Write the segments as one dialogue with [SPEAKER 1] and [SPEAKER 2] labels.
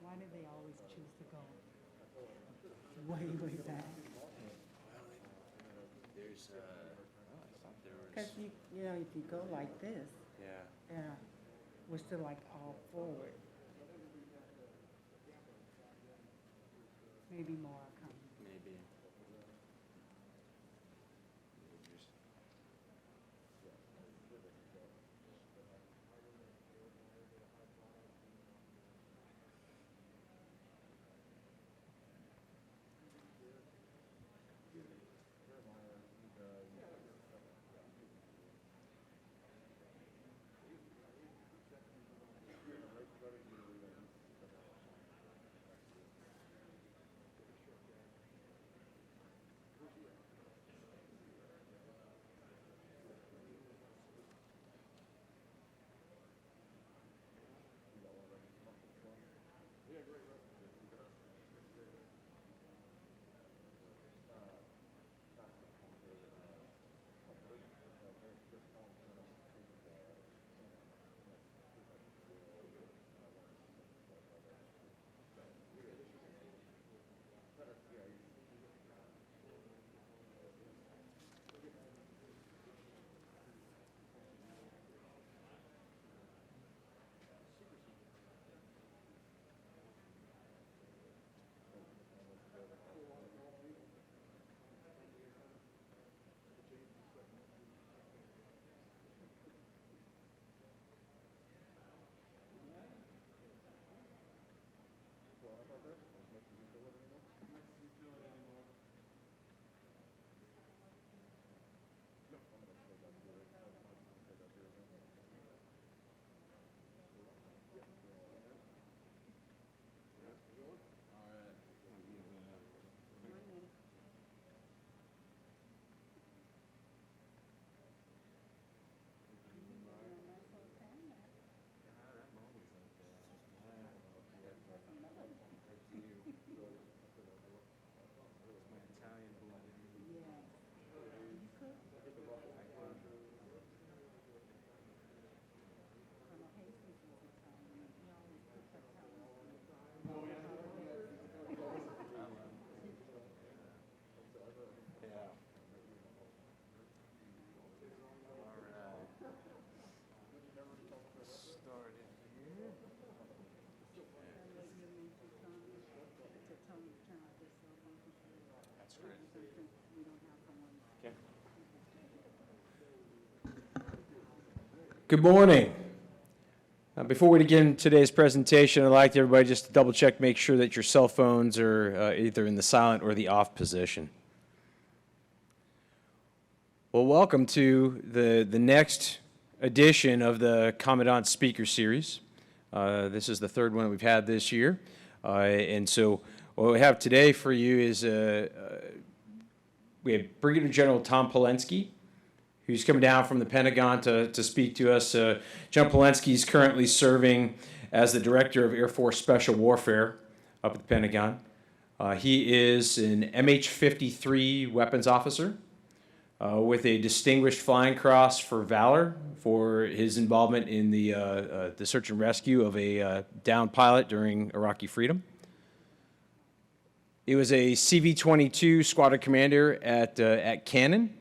[SPEAKER 1] Why do they always choose to go way, way back?
[SPEAKER 2] There's, I thought there was.
[SPEAKER 1] Because you know, if you go like this,
[SPEAKER 2] Yeah.
[SPEAKER 1] yeah, we're still like all forward. Maybe more are coming.
[SPEAKER 2] Maybe.
[SPEAKER 3] Good morning. Before we begin today's presentation, I'd like everybody just to double check, make sure that your cell phones are either in the silent or the off position. Well, welcome to the next edition of the Commandant Speaker Series. This is the third one we've had this year. And so what we have today for you is we have Brigadier General Tom Palenske, who's coming down from the Pentagon to speak to us. General Palenske is currently serving as the Director of Air Force Special Warfare up at the Pentagon. He is an MH-53 weapons officer with a Distinguished Flying Cross for Valor for his involvement in the search and rescue of a downed pilot during Iraqi freedom. He was a CV-22 squadron commander at Cannon.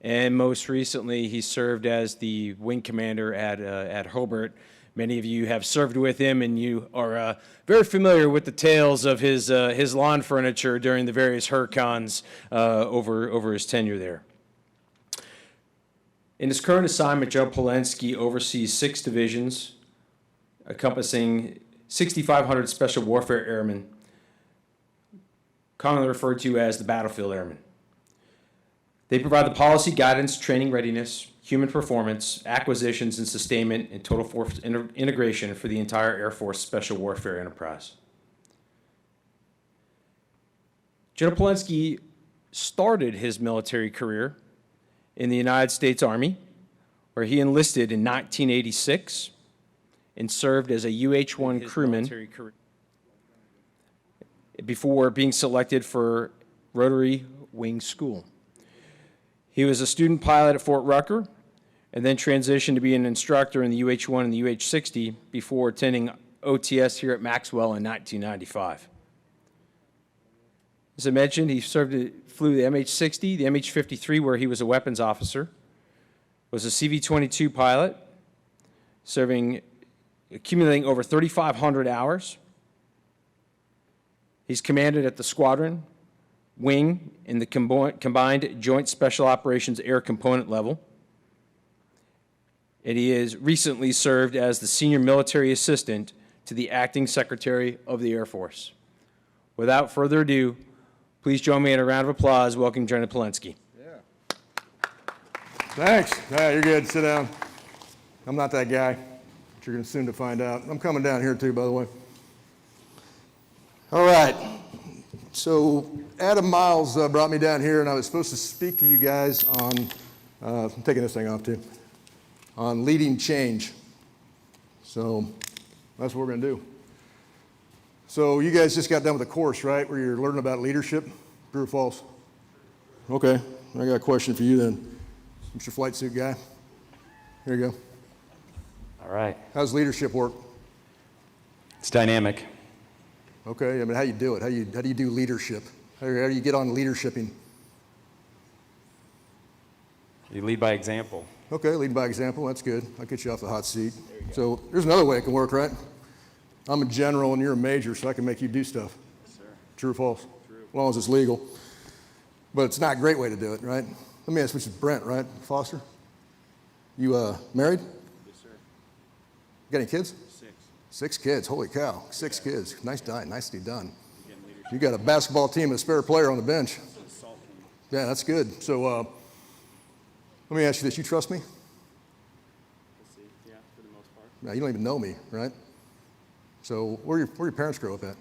[SPEAKER 3] And most recently, he served as the wing commander at Hobart. Many of you have served with him, and you are very familiar with the tales of his lawn furniture during the various Hurricans over his tenure there. In his current assignment, General Palenske oversees 6 divisions, encompassing 6,500 special warfare airmen, commonly referred to as the battlefield airmen. They provide the policy, guidance, training readiness, human performance, acquisitions and sustainment, and total force integration for the entire Air Force Special Warfare enterprise. General Palenske started his military career in the United States Army, where he enlisted in 1986 and served as a UH-1 crewman before being selected for Rotary Wing School. He was a student pilot at Fort Rucker and then transitioned to be an instructor in the UH-1 and the UH-60 before attending OTS here at Maxwell in 1995. As I mentioned, he flew the MH-60, the MH-53, where he was a weapons officer, was a CV-22 pilot, accumulating over 3,500 hours. He's commanded at the squadron, wing, in the combined Joint Special Operations Air Component level. And he has recently served as the Senior Military Assistant to the Acting Secretary of the Air Force. Without further ado, please join me in a round of applause welcoming General Palenske.
[SPEAKER 4] Yeah. Thanks. Yeah, you're good. Sit down. I'm not that guy, but you're going to soon to find out. I'm coming down here too, by the way. All right. So Adam Miles brought me down here, and I was supposed to speak to you guys on, I'm taking this thing off too, on leading change. So that's what we're going to do. So you guys just got done with a course, right, where you're learning about leadership? True or false? Okay, I got a question for you then, Mr. Flight Suit Guy. Here you go.
[SPEAKER 5] All right.
[SPEAKER 4] How's leadership work?
[SPEAKER 5] It's dynamic.
[SPEAKER 4] Okay, I mean, how do you do it? How do you do leadership? How do you get on leadershiping?
[SPEAKER 5] You lead by example.
[SPEAKER 4] Okay, leading by example, that's good. I'll get you off the hot seat. So there's another way it can work, right? I'm a general and you're a major, so I can make you do stuff.
[SPEAKER 5] Yes, sir.
[SPEAKER 4] True or false?
[SPEAKER 5] True.
[SPEAKER 4] As long as it's legal. But it's not a great way to do it, right? Let me ask, which is Brent, right? Foster? You married?
[SPEAKER 5] Yes, sir.
[SPEAKER 4] Got any kids?
[SPEAKER 5] 6.
[SPEAKER 4] 6 kids, holy cow, 6 kids. Nicely done. You got a basketball team and a spare player on the bench. Yeah, that's good. So let me ask you this, you trust me?
[SPEAKER 5] We'll see. Yeah, for the most part.
[SPEAKER 4] Now, you don't even know me, right? So where your parents grow up at?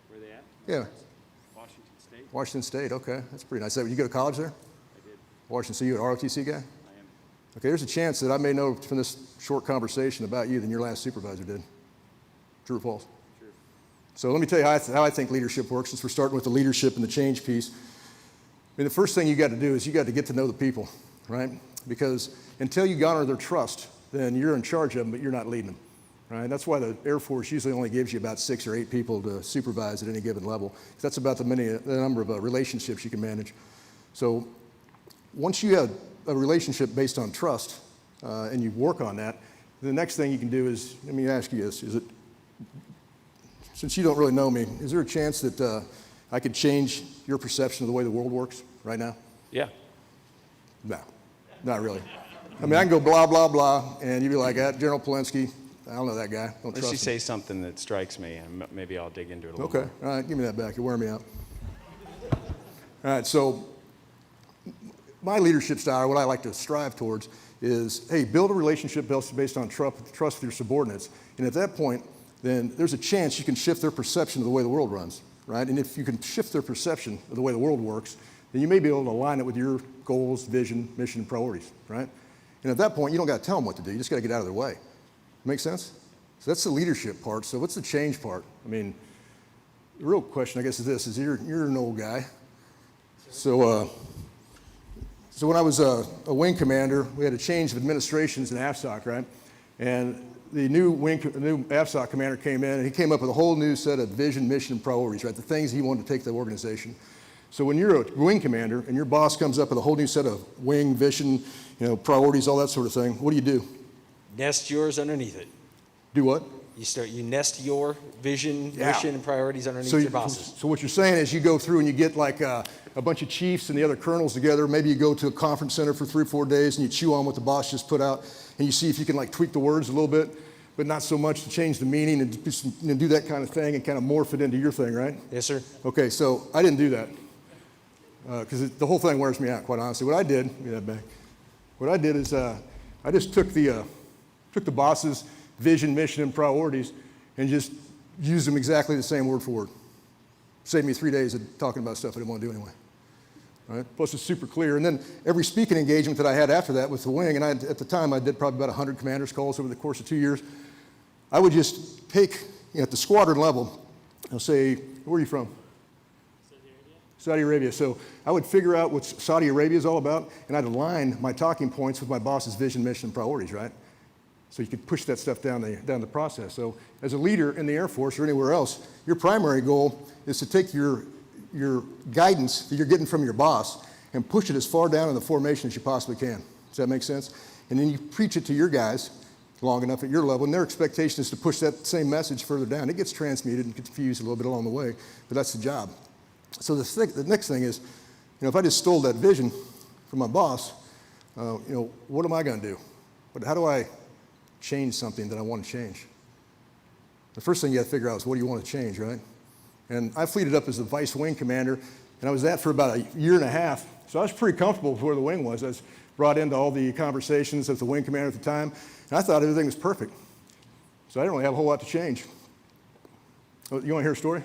[SPEAKER 5] Where they at?
[SPEAKER 4] Yeah,
[SPEAKER 5] Washington State.
[SPEAKER 4] Washington State, okay, that's pretty nice. You go to college there?
[SPEAKER 5] I did.
[SPEAKER 4] Washington, so you an ROTC guy?
[SPEAKER 5] I am.
[SPEAKER 4] Okay, there's a chance that I may know from this short conversation about you than your last supervisor did. True or false?
[SPEAKER 5] True.
[SPEAKER 4] So let me tell you how I think leadership works, since we're starting with the leadership and the change piece. I mean, the first thing you got to do is you got to get to know the people, right? Because until you garner their trust, then you're in charge of them, but you're not leading them, right? That's why the Air Force usually only gives you about 6 or 8 people to supervise at any given level. That's about the number of relationships you can manage. So once you have a relationship based on trust and you work on that, the next thing you can do is, let me ask you this, since you don't really know me, is there a chance that I could change your perception of the way the world works right now?
[SPEAKER 5] Yeah.
[SPEAKER 4] No, not really. I mean, I can go blah, blah, blah, and you'd be like, General Palenske, I don't know that guy. Don't
[SPEAKER 5] Unless
[SPEAKER 4] trust
[SPEAKER 5] you
[SPEAKER 4] him.
[SPEAKER 5] say something that strikes me, and maybe I'll dig into it a little
[SPEAKER 4] Okay,
[SPEAKER 5] more.
[SPEAKER 4] all right, give me that back. You're wearing me out. All right, so my leadership style, what I like to strive towards is, hey, build a relationship based on trust with your subordinates. And at that point, then there's a chance you can shift their perception of the way the world runs, right? And if you can shift their perception of the way the world works, then you may be able to align it with your goals, vision, mission, and priorities, right? And at that point, you don't got to tell them what to do. You just got to get out of their way. Make sense? So that's the leadership part. So what's the change part? I mean, the real question, I guess, is this: you're an old guy. So when I was a wing commander, we had a change of administrations in AFSOC, right? And the new AFSOC commander came in, and he came up with a whole new set of vision, mission, and priorities, right? The things he wanted to take to the organization. So when you're a wing commander and your boss comes up with a whole new set of wing, vision, priorities, all that sort of thing, what do?
[SPEAKER 3] Nest yours underneath it.
[SPEAKER 4] Do what?
[SPEAKER 3] You nest your vision, mission, and priorities underneath your bosses.
[SPEAKER 4] So what you're saying is you go through and you get like a bunch of chiefs and the other colonels together. Maybe you go to a conference center for 3 or 4 days and you chew on what the boss just put out, and you see if you can like tweak the words a little bit, but not so much to change the meaning, and just, do that kind of thing and kind of morph it into your thing, right?
[SPEAKER 3] Yes, sir.
[SPEAKER 4] Okay, so I didn't do that because the whole thing wears me out, quite honestly. What I did, give me that back. What I did is I just took the boss's vision, mission, and priorities and just used them exactly the same word for word. Saved me 3 days of talking about stuff I didn't want to do anyway. All right? Plus, it's super clear. And then every speaking engagement that I had after that with the wing, and at the time I did probably about 100 commanders calls over the course of 2 years, I would just take, at the squadron level, I'll say, where are you from? Saudi Arabia. So I would figure out what Saudi Arabia is all about, and I'd align my talking points with my boss's vision, mission, and priorities, right? So you could push that stuff down the process. So as a leader in the Air Force or anywhere else, your primary goal is to take your guidance that you're getting from your boss and push it as far down in the formation as you possibly can. Does that make sense? And then you preach it to your guys long enough at your level, and their expectation is to push that same message further down. It gets transmuted and confused a little bit along the way, but that's the job. So the next thing is, if I just stole that vision from my boss, what am I going to do? How do I change something that I want to change? The first thing you got to figure out is what do you want to change, right? And I fleeted up as the vice wing commander, and I was that for about a year and a half. So I was pretty comfortable with where the wing was. I was brought into all the conversations of the wing commander at the time, and I thought everything was perfect. So I didn't really have a whole lot to change. Oh, you want to hear a story?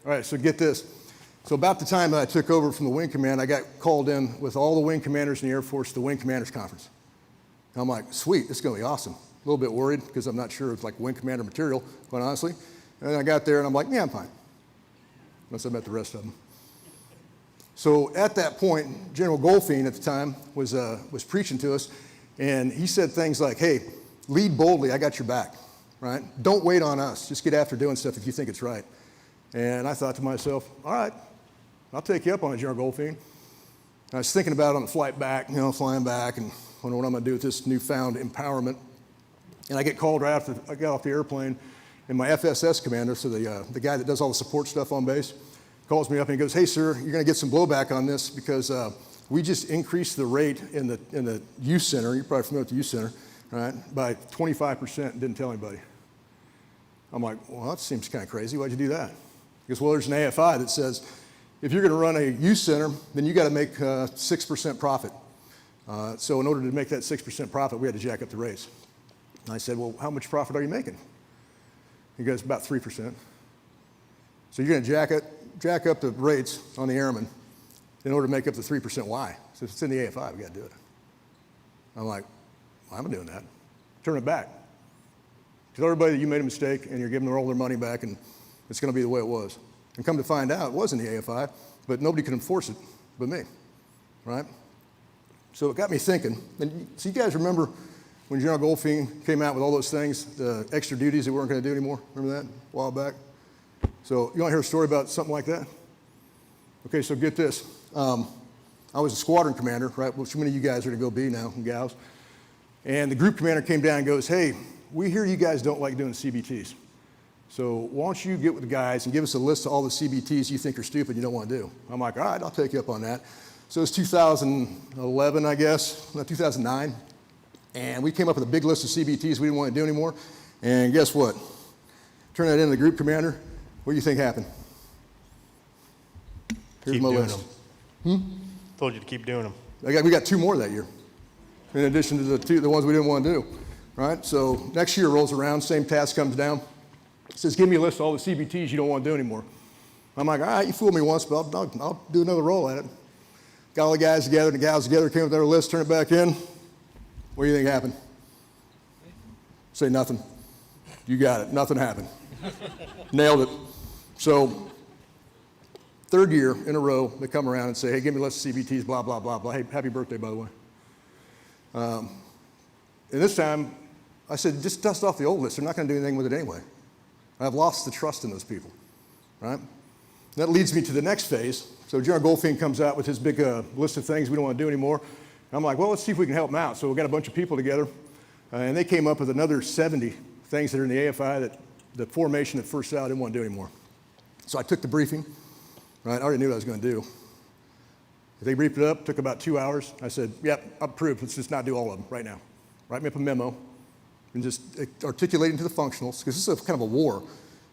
[SPEAKER 4] All right, so get this. So about the time that I took over from the wing command, I got called in with all the wing commanders in the Air Force to the Wing Commanders Conference. And I'm like, sweet, this is going to be awesome. A little bit worried because I'm not sure it's like wing commander material, quite honestly. And then I got there and I'm like, yeah, I'm fine. Unless I met the rest of them. So at that point, General Goldfein at the time was preaching to us, and he said things like, hey, lead boldly, I got your back, right? Don't wait on us. Just get after doing stuff if you think it's right. And I thought to myself, all right, I'll take you up on it, General Goldfein. I was thinking about it on the flight back, flying back, and wondering what I'm going to do with this newfound empowerment. And I get called right after I got off the airplane, and my FSS commander, so the guy that does all the support stuff on base, calls me up and he goes, hey, sir, you're going to get some blowback on this because we just increased the rate in the youth center, you're probably familiar with the youth center, right, by 25% and didn't tell anybody. I'm like, well, that seems kind of crazy. Why'd you do that? He goes, well, there's an AFI that says if you're going to run a youth center, then you got to make 6% profit. So in order to make that 6% profit, we had to jack up the rates. And I said, well, how much profit are you making? He goes, about 3%. So you're going to jack up the rates on the airmen in order to make up the 3%. Why? So if it's in the AFI, we got to do it. I'm like, well, I'm not doing that. Turn it back. Tell everybody that you made a mistake and you're giving them all their money back and it's going to be the way it was. And come to find out, it was in the AFI, but nobody could enforce it but me, right? So it got me thinking. And so you guys remember when General Goldfein came out with all those things, the extra duties that we weren't going to do anymore? Remember that a while back? So you want to hear a story about something like that? Okay, so get this. I was a squadron commander, right, which many of you guys are to go be now, and gals. And the group commander came down and goes, hey, we hear you guys don't like doing CBTs. So why don't you get with the guys and give us a list of all the CBTs you think are stupid you don't want to do? I'm like, all right, I'll take you up on that. So it's 2011, I guess, no, 2009. And we came up with a big list of CBTs we didn't want to do anymore. And guess what? Turn that in to the group commander. What do you think happened? Here's
[SPEAKER 6] Keep
[SPEAKER 4] my
[SPEAKER 6] doing
[SPEAKER 4] list.
[SPEAKER 6] them. Told you to keep doing them.
[SPEAKER 4] We got 2 more that year, in addition to the ones we didn't want to do, right? So next year rolls around, same task comes down. It says, give me a list of all the CBTs you don't want to do anymore. I'm like, all right, you fooled me once, but I'll do another roll at it. Got all the guys together, the gals together, came up with their list, turned it back in. What do you think happened? Say nothing. You got it. Nothing happened. Nailed it. So 3rd year in a row, they come around and say, hey, give me a list of CBTs, blah, blah, blah, blah. Hey, happy birthday, by the way. And this time, I said, just dust off the old list. They're not going to do anything with it anyway. I've lost the trust in those people, right? And that leads me to the next phase. So General Goldfein comes out with his big list of things we don't want to do anymore. And I'm like, well, let's see if we can help them out. So we got a bunch of people together, and they came up with another 70 things that are in the AFI that the formation at first out didn't want to do anymore. So I took the briefing, right? I already knew what I was going to do. They briefed it up, took about 2 hours. I said, yep, approved. Let's just not do all of them right now. Write me up a memo and just articulate into the functionals, because this is kind of a war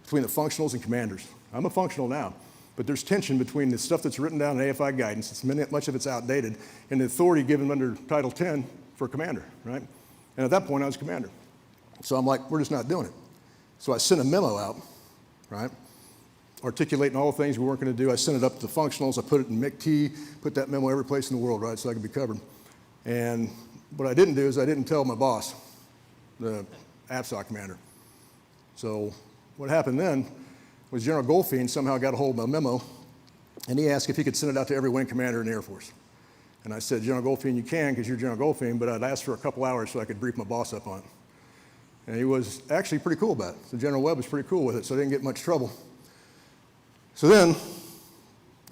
[SPEAKER 4] between the functionals and commanders. I'm a functional now, but there's tension between the stuff that's written down in AFI guidance, much of it's outdated, and the authority given under Title 10 for a commander, right? And at that point, I was commander. So I'm like, we're just not doing it. So I sent a memo out, right, articulating all the things we weren't going to do. I sent it up to the functionals. I put it in MIC-T, put that memo every place in the world, right, so I could be covered. And what I didn't do is I didn't tell my boss, the AFSOC commander. So what happened then was General Goldfein somehow got a hold of my memo, and he asked if he could send it out to every wing commander in the Air Force. And I said, General Goldfein, you can because you're General Goldfein, but I'd ask for a couple hours so I could brief my boss up on it. And he was actually pretty cool about it. So General Webb was pretty cool with it, so I didn't get much trouble. So then,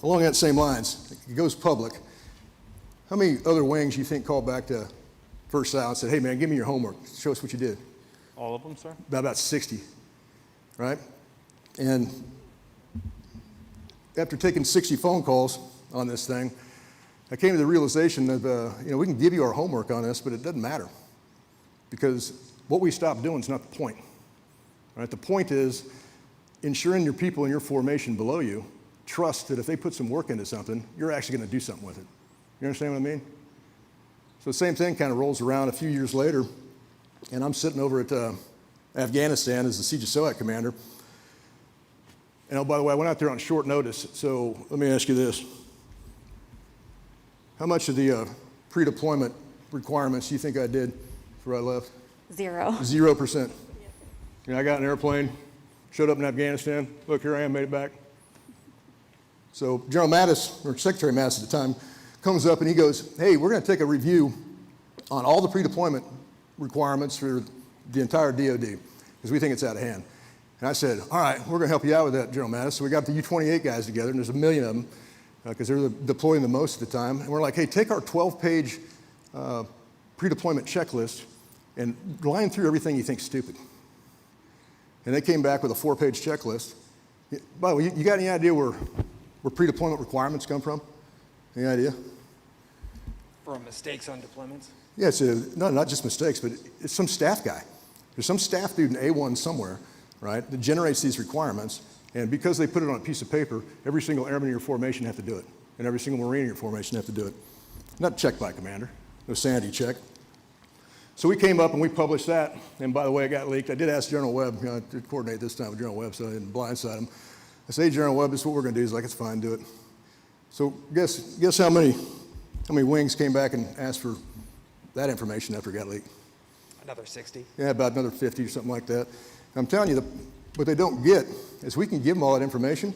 [SPEAKER 4] along that same lines, it goes public. How many other wings you think called back to First Sal and said, hey man, give me your homework, show us what you did?
[SPEAKER 6] All of them, sir?
[SPEAKER 4] About 60, right? And after taking 60 phone calls on this thing, I came to the realization that we can give you our homework on this, but it doesn't matter, because what we stop doing is not the point. Right? The point is ensuring your people in your formation below you trust that if they put some work into something, you're actually going to do something with it. You understand what I mean? So the same thing kind of rolls around a few years later, and I'm sitting over at Afghanistan as the Siege of SOAC commander. And oh, by the way, I went out there on short notice, so let me ask you this. How much of the pre-deployment requirements do you think I did before I left?
[SPEAKER 7] 0.
[SPEAKER 4] 0%. You know, I got an airplane, showed up in Afghanistan, look, here I am, made it back. So General Mattis, or Secretary Mattis at the time, comes up and he goes, hey, we're going to take a review on all the pre-deployment requirements for the entire DOD, because we think it's out of hand. And I said, all right, we're going to help you out with that, General Mattis. So we got the U-28 guys together, and there's a million of them, because they're deploying the most at the time. And we're like, hey, take our 12-page pre-deployment checklist and line through everything you think's stupid. And they came back with a 4-page checklist. By the way, you got any idea where pre-deployment requirements come from? Any idea?
[SPEAKER 8] From mistakes on deployments?
[SPEAKER 4] Yeah, it's not just mistakes, but it's some staff guy. There's some staff dude in A1 somewhere, right, that generates these requirements, and because they put it on a piece of paper, every single airman in your formation have to do it, and every single Marine in your formation have to do it. Not checked by commander, no sanity check. So we came up and we published that, and by the way, it got leaked. I did ask General Webb, I did coordinate this time with General Webb so I didn't blindside him. I said, hey, General Webb, this is what we're going to do. He's like, it's fine, do it. So guess how many wings came back and asked for that information after it got leaked?
[SPEAKER 8] Another 60?
[SPEAKER 4] Yeah, about another 50 or something like that. And I'm telling you, what they don't get is we can give them all that information,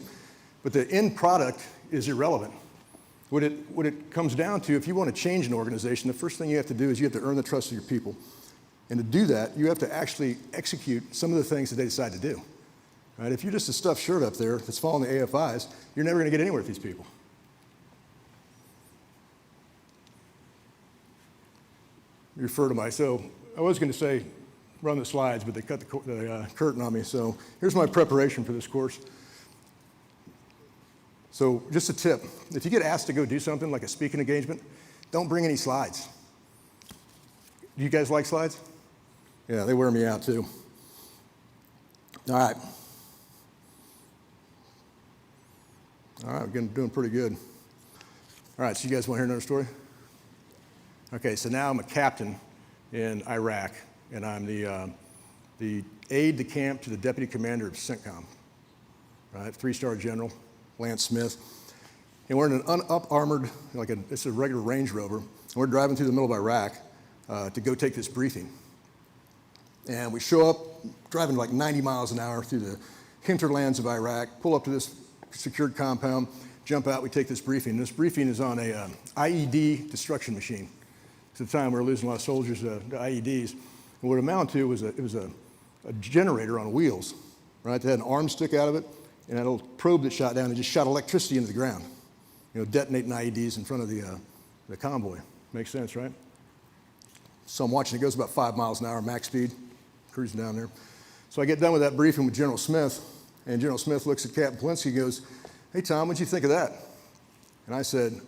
[SPEAKER 4] but the end product is irrelevant. What it comes down to, if you want to change an organization, the first thing you have to do is you have to earn the trust of your people. And to do that, you have to actually execute some of the things that they decide to do. Right? If you're just a stuffed shirt up there that's following the AFIs, you're never going to get anywhere with these people. Refer to so I was going to say run the slides, but they cut the curtain on me. So here's my preparation for this course. So just a tip, if you get asked to go do something like a speaking engagement, don't bring any slides. Do you guys like slides? Yeah, they wear me out too. All right. All right, we're doing pretty good. All right, so you guys want to hear another story? Okay, so now I'm a captain in Iraq, and I'm the aide de camp to the deputy commander of CENTCOM, right? 3-star general, Lance Smith. And we're in an up-armored, it's a regular Range Rover, and we're driving through the middle of Iraq to go take this briefing. And we show up, driving like 90 miles an hour through the hinterlands of Iraq, pull up to this secured compound, jump out, we take this briefing. This briefing is on a IED destruction machine. At the time, we were losing a lot of soldiers to IEDs. And what it amounted to was it was a generator on wheels, right? That had an arm stick out of it, and that little probe that shot down and just shot electricity into the ground, detonating IEDs in front of the convoy. Makes sense, right? So I'm watching, it goes about 5 miles an hour, max speed, cruising down there. So I get done with that briefing with General Smith, and General Smith looks at Captain Palenske and goes, hey, Tom, what'd you think of that? And I said,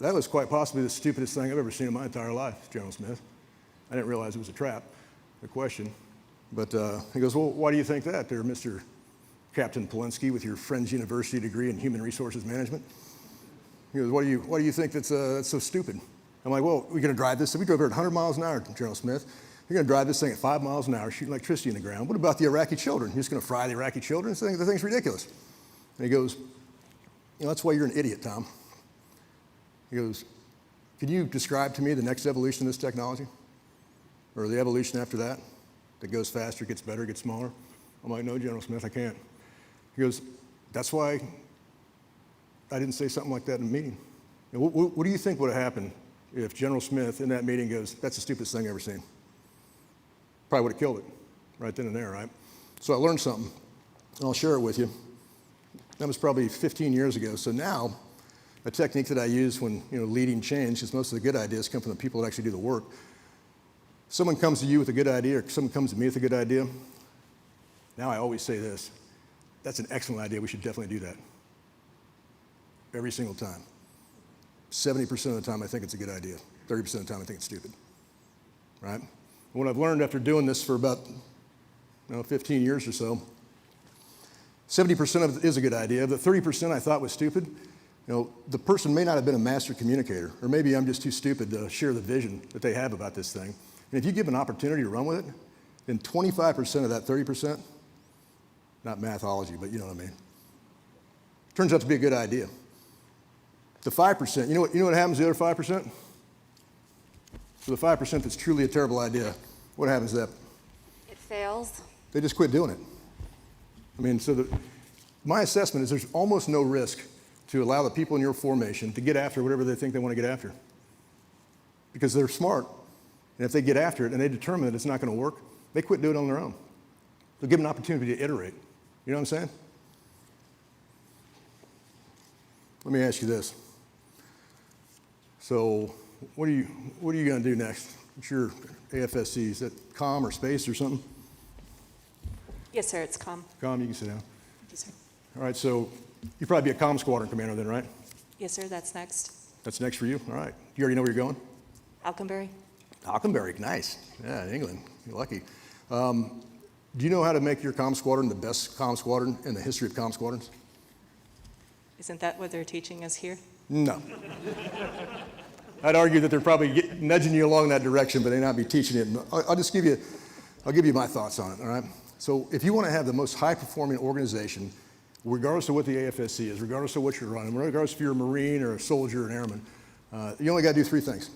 [SPEAKER 4] that was quite possibly the stupidest thing I've ever seen in my entire life, General Smith. I didn't realize it was a trap, a question. But he goes, well, why do you think that there, Mr. Captain Palenske, with your Friends University degree in Human Resources Management? He goes, why do you think that's so stupid? I'm like, well, we're going to drive this. So we drove here at 100 miles an hour, General Smith. You're going to drive this thing at 5 miles an hour, shooting electricity in the ground. What about the Iraqi children? You're just going to fry the Iraqi children? The thing's ridiculous. And he goes, that's why you're an idiot, Tom. He goes, could you describe to me the next evolution of this technology? Or the evolution after that? That goes faster, gets better, gets smaller? I'm like, no, General Smith, I can't. He goes, that's why I didn't say something like that in a meeting. And what do you think would have happened if General Smith in that meeting goes, that's the stupidest thing I've ever seen. Probably would have killed it right then and there, right? So I learned something, and I'll share it with you. That was probably 15 years ago. So now, a technique that I use when leading change, because most of the good ideas come from the people that actually do the work. Someone comes to you with a good idea, or someone comes to me with a good idea. Now I always say this, that's an excellent idea, we should definitely do that. Every single time. 70% of the time I think it's a good idea. 30% of the time I think it's stupid, right? And what I've learned after doing this for about 15 years or so, 70% of it is a good idea. The 30% I thought was stupid, the person may not have been a master communicator, or maybe I'm just too stupid to share the vision that they have about this thing. And if you give an opportunity to run with it, then 25% of that 30%, not mathology, but you know what I mean, turns out to be a good idea. The 5%, you know what happens to the other 5%? So the 5% that's truly a terrible idea, what happens to that?
[SPEAKER 7] It fails.
[SPEAKER 4] They just quit doing it. I mean, my assessment is there's almost no risk to allow the people in your formation to get after whatever they think they want to get after. Because they're smart, and if they get after it and they determine that it's not going to work, they quit doing it on their own. They'll give them an opportunity to iterate. You know what I'm saying? Let me ask you this. So what are you going to do next? What's your AFSC? Is that comm or space or something?
[SPEAKER 7] Yes, sir, it's comm.
[SPEAKER 4] Comm, you can sit down.
[SPEAKER 7] Yes, sir.
[SPEAKER 4] All right, so you'd probably be a comm squadron commander then, right?
[SPEAKER 7] Yes, sir, that's next.
[SPEAKER 4] That's next for you? All right. You already know where you're going?
[SPEAKER 7] Alconbury.
[SPEAKER 4] Alconbury, nice. Yeah, England, you're lucky. Do you know how to make your comm squadron the best comm squadron in the history of comm squadrons?
[SPEAKER 7] Isn't that what they're teaching us here?
[SPEAKER 4] No. I'd argue that they're probably nudging you along that direction, but they not be teaching it. I'll give you my thoughts on it, all right? So if you want to have the most high-performing organization, regardless of what the AFSC is, regardless of what you're running, regardless if you're a Marine or a soldier or an airman, you only got to do three things.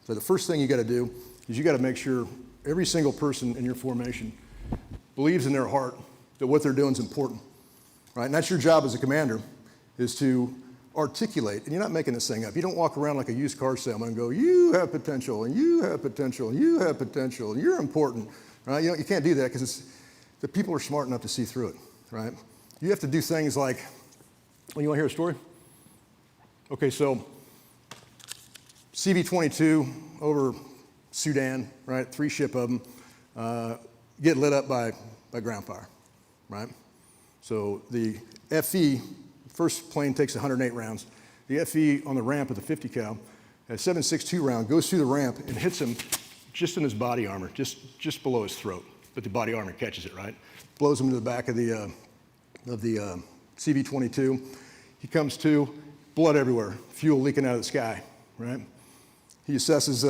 [SPEAKER 4] So the first thing you got to do is you got to make sure every single person in your formation believes in their heart that what they're doing is important, right? And that's your job as a commander, is to articulate, and you're not making this thing up. You don't walk around like a used car salesman and go, you have potential, and you have potential, and you have potential, and you're important, right? You can't do that because the people are smart enough to see through it, right? You have to do things like, well, you want to hear a story? Okay, so CV-22 over Sudan, right? 3 ship of them get lit up by ground fire, right? So the FE, first plane takes 108 rounds. The FE on the ramp with the 50 cal, a 7.62 round goes through the ramp and hits him just in his body armor, just below his throat. But the body armor catches it, right? Blows him to the back of the CV-22. He comes to, blood everywhere, fuel leaking out of the sky, right? He assesses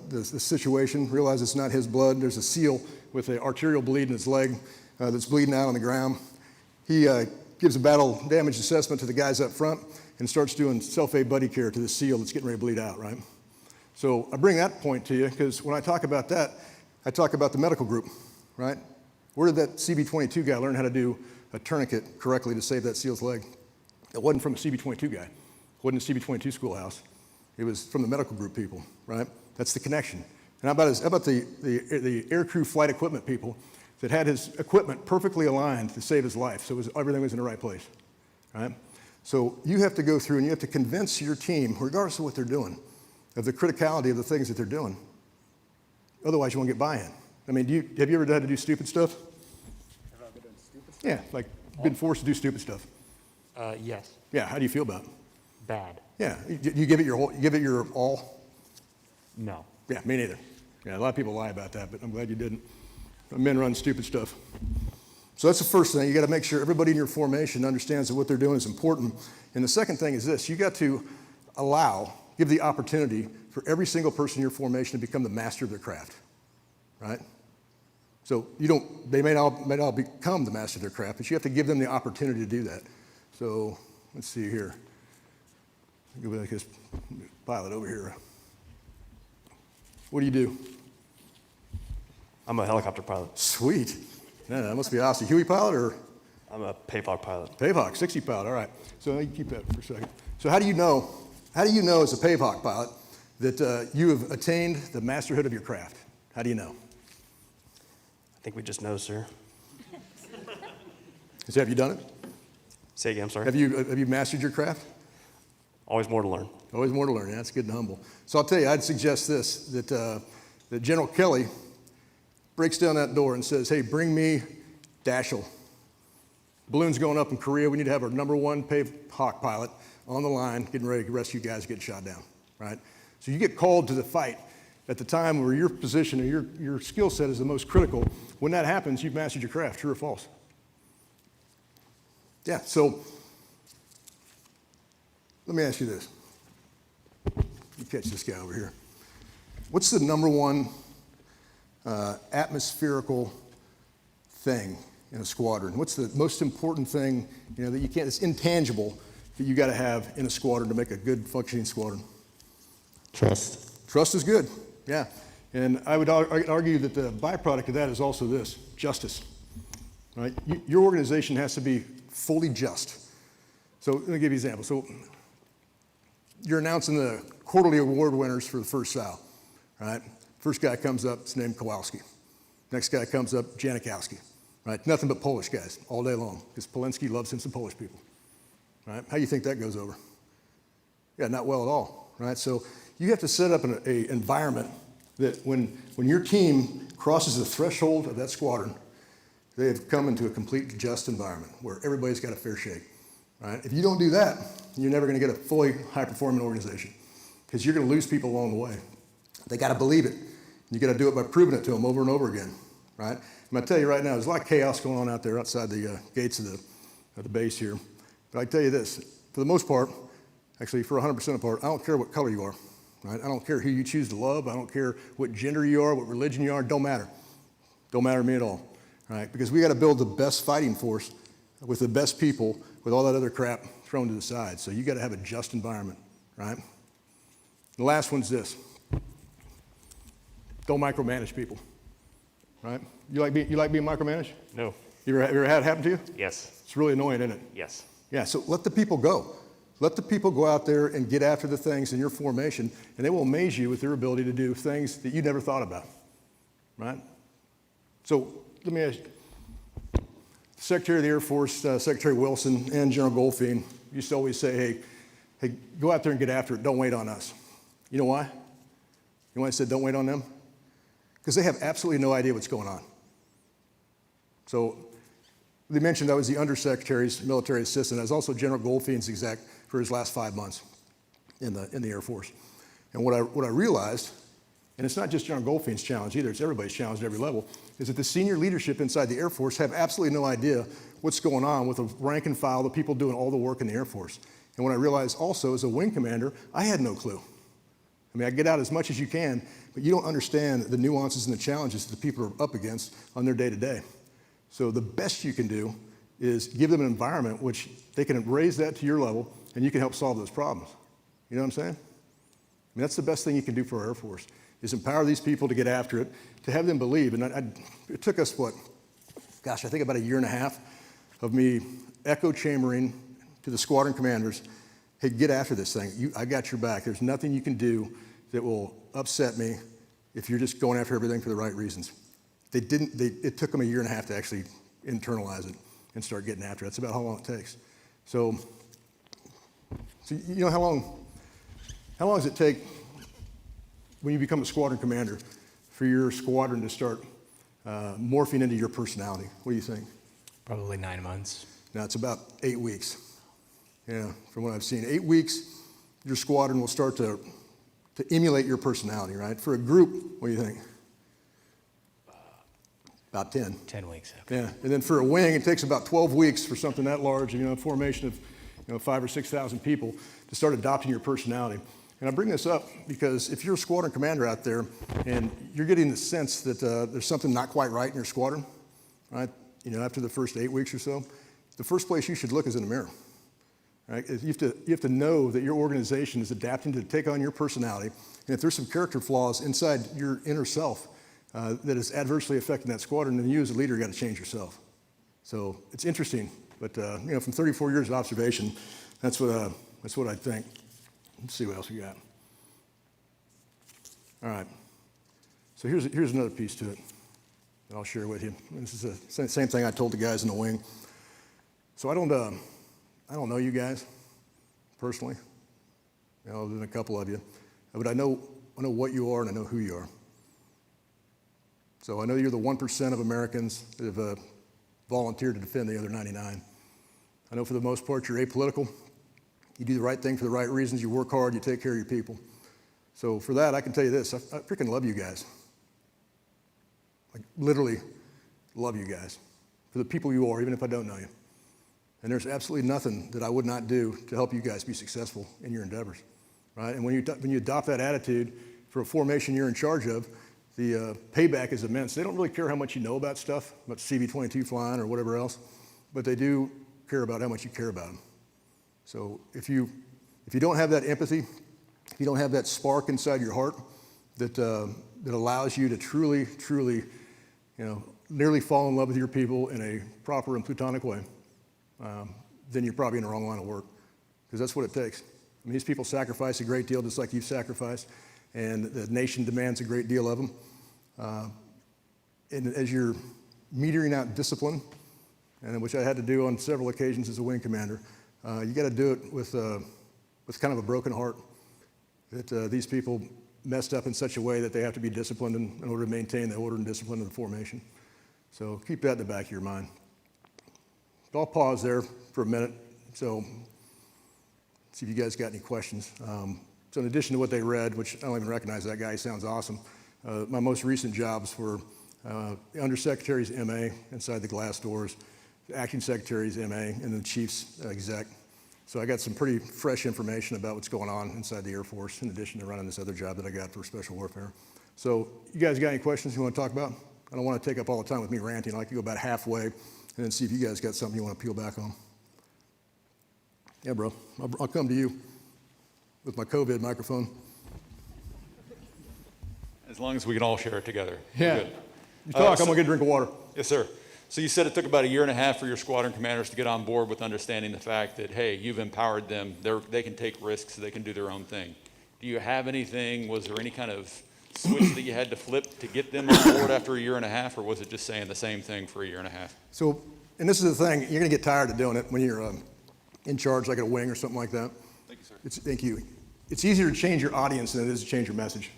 [SPEAKER 4] the situation, realizes it's not his blood. There's a SEAL with an arterial bleed in his leg that's bleeding out on the ground. He gives a battle damage assessment to the guys up front and starts doing self-aid buddy care to the SEAL that's getting ready to bleed out, right? So I bring that point to you because when I talk about that, I talk about the medical group, right? Where did that CV-22 guy learn how to do a tourniquet correctly to save that SEAL's leg? It wasn't from a CV-22 guy. It wasn't a CV-22 schoolhouse. It was from the medical group people, right? That's the connection. And how about the aircrew flight equipment people that had his equipment perfectly aligned to save his life, so everything was in the right place, right? So you have to go through and you have to convince your team, regardless of what they're doing, of the criticality of the things that they're doing. Otherwise, you won't get buy-in. I mean, have you ever had to do stupid stuff?
[SPEAKER 5] Have I ever done stupid stuff?
[SPEAKER 4] Yeah, like been forced to do stupid stuff.
[SPEAKER 5] Yes.
[SPEAKER 4] Yeah, how do you feel about it?
[SPEAKER 5] Bad.
[SPEAKER 4] Yeah, you give it your all?
[SPEAKER 5] No.
[SPEAKER 4] Yeah, me neither. Yeah, a lot of people lie about that, but I'm glad you didn't. Men run stupid stuff. So that's the first thing. You got to make sure everybody in your formation understands that what they're doing is important. And the second thing is this. You got to give the opportunity for every single person in your formation to become the master of their craft, right? So they may not become the master of their craft, but you have to give them the opportunity to do that. So let's see here. Go back to this pilot over here. What do you do?
[SPEAKER 9] I'm a helicopter pilot.
[SPEAKER 4] Sweet. Yeah, that must be awesome. Huey pilot or?
[SPEAKER 9] I'm a Pavehawk pilot.
[SPEAKER 4] Pavehawk, 60 pilot, all right. So you keep that for a second. So how do you know as a Pavehawk pilot that you have attained the masterhood of your craft? How do you know?
[SPEAKER 9] I think we just know, sir.
[SPEAKER 4] So have you done it?
[SPEAKER 9] Say again, I'm sorry.
[SPEAKER 4] Have you mastered your craft?
[SPEAKER 9] Always more to learn.
[SPEAKER 4] Always more to learn. Yeah, that's good and humble. So I'll tell you, I'd suggest this, that General Kelly breaks down that door and says, hey, bring me Dashel. Balloon's going up in Korea. We need to have our #1 Hawk pilot on the line, getting ready to rescue guys getting shot down, right? So you get called to the fight at the time where your position or your skill set is the most critical. When that happens, you've mastered your craft, true or false? Yeah, so let me ask you this. You catch this guy over here. What's the #1 atmospherical thing in a squadron? What's the most important thing, that you can't, it's intangible, that you got to have in a squadron to make a good functioning squadron?
[SPEAKER 9] Trust.
[SPEAKER 4] Trust is good, yeah. And I would argue that the byproduct of that is also this, justice, right? Your organization has to be fully just. So let me give you an example. So you're announcing the quarterly award winners for the first SAL, right? First guy comes up, it's named Kowalski. Next guy comes up, Janikowski, right? Nothing but Polish guys all day long, because Palenske loves him some Polish people, right? How do you think that goes over? Yeah, not well at all, right? So you have to set up an environment that when your team crosses the threshold of that squadron, they have come into a complete just environment where everybody's got a fair shake, right? If you don't do that, you're never going to get a fully high-performing organization because you're going to lose people along the way. They got to believe it. You got to do it by proving it to them over and over again, right? I'm going to tell you right now, there's a lot of chaos going on out there outside the gates of the base here. But I tell you this, for the most part, actually for 100% of the part, I don't care what color you are, right? I don't care who you choose to love. I don't care what gender you are, what religion you are. Don't matter. Don't matter to me at all, right? Because we got to build the best fighting force with the best people with all that other crap thrown to the side. So you got to have a just environment, right? The last one's this. Don't micromanage people, right? You like being micromanaged?
[SPEAKER 9] No.
[SPEAKER 4] You ever had it happen to you?
[SPEAKER 9] Yes.
[SPEAKER 4] It's really annoying, isn't it?
[SPEAKER 9] Yes.
[SPEAKER 4] Yeah, so let the people go. Let the people go out there and get after the things in your formation, and they will amaze you with their ability to do things that you never thought about, right? So let me ask you, Secretary of the Air Force, Secretary Wilson, and General Goldfein used to always say, hey, go out there and get after it. Don't wait on us. You know why? You know why I said don't wait on them? Because they have absolutely no idea what's going on. So they mentioned I was the Undersecretary's military assistant. I was also General Goldfein's exec for his last 5 months in the Air Force. And what I realized, and it's not just General Goldfein's challenge either, it's everybody's challenge at every level, is that the senior leadership inside the Air Force have absolutely no idea what's going on with the rank and file, the people doing all the work in the Air Force. And what I realized also as a wing commander, I had no clue. I mean, I get out as much as you can, but you don't understand the nuances and the challenges that the people are up against on their day-to-day. So the best you can do is give them an environment which they can raise that to your level, and you can help solve those problems. You know what I'm saying? I mean, that's the best thing you can do for our Air Force, is empower these people to get after it, to have them believe. And it took us, I think about 1.5 years of me echo chambering to the squadron commanders, hey, get after this thing. I got your back. There's nothing you can do that will upset me if you're just going after everything for the right reasons. It took them 1.5 years to actually internalize it and start getting after it. That's about how long it takes. So you know how long does it take when you become a squadron commander for your squadron to start morphing into your personality? What do you think?
[SPEAKER 10] Probably 9 months.
[SPEAKER 4] Now it's about 8 weeks. Yeah, from what I've seen. 8 weeks, your squadron will start to emulate your personality, right? For a group, what do you think? About 10.
[SPEAKER 10] 10 weeks. Okay.
[SPEAKER 4] Yeah, and then for a wing, it takes about 12 weeks for something that large, a formation of 5,000 or 6,000 people to start adopting your personality. And I bring this up because if you're a squadron commander out there and you're getting the sense that there's something not quite right in your squadron, right? After the first 8 weeks or so, the first place you should look is in the mirror. Right? You have to know that your organization is adapting to take on your personality, and if there's some character flaws inside your inner self that is adversely affecting that squadron, then you as a leader got to change yourself. So it's interesting, but from 34 years of observation, that's what I think. Let's see what else we got. All right. So here's another piece to it that I'll share with you. This is the same thing I told the guys in the wing. So I don't know you guys personally, other than a couple of you, but I know what you are and I know who you are. So I know you're the 1% of Americans that have volunteered to defend the other 99. I know for the most part you're apolitical. You do the right thing for the right reasons. You work hard. You take care of your people. So for that, I can tell you this. I freaking love you guys. Like literally love you guys for the people you are, even if I don't know you. And there's absolutely nothing that I would not do to help you guys be successful in your endeavors, right? And when you adopt that attitude for a formation you're in charge of, the payback is immense. They don't really care how much you know about stuff, about CV-22 flying or whatever else, but they do care about how much you care about them. So if you don't have that empathy, if you don't have that spark inside your heart that allows you to truly, nearly fall in love with your people in a proper and plutonic way, then you're probably in the wrong line of work, because that's what it takes. I mean, these people sacrifice a great deal, just like you've sacrificed, and the nation demands a great deal of them. And as you're metering out discipline, and which I had to do on several occasions as a wing commander, you got to do it with kind of a broken heart. That these people messed up in such a way that they have to be disciplined in order to maintain the order and discipline of the formation. So keep that in the back of your mind. So I'll pause there for a minute. So see if you guys got any questions. So in addition to what they read, which I don't even recognize that guy, he sounds awesome. My most recent jobs were the Undersecretary's MA inside the glass doors, the Acting Secretary's MA, and the Chief's exec. So I got some pretty fresh information about what's going on inside the Air Force, in addition to running this other job that I got for special warfare. So you guys got any questions you want to talk about? I don't want to take up all the time with me ranting. I like to go about halfway and then see if you guys got something you want to peel back on. Yeah, bro, I'll come to you with my COVID microphone.
[SPEAKER 11] As long as we can all share it together.
[SPEAKER 4] Yeah. You talk, I'm going to get a drink of water.
[SPEAKER 11] Yes, sir. So you said it took about 1.5 years for your squadron commanders to get on board with understanding the fact that, hey, you've empowered them. They can take risks. They can do their own thing. Do you have anything? Was there any kind of switch that you had to flip to get them on board after 1.5 years, or was it just saying the same thing for 1.5 years?
[SPEAKER 4] So, and this is the thing, you're going to get tired of doing it when you're in charge, like at a wing or something like that.
[SPEAKER 11] Thank you, sir.
[SPEAKER 4] Thank you. It's easier to change your audience than it is to change your message.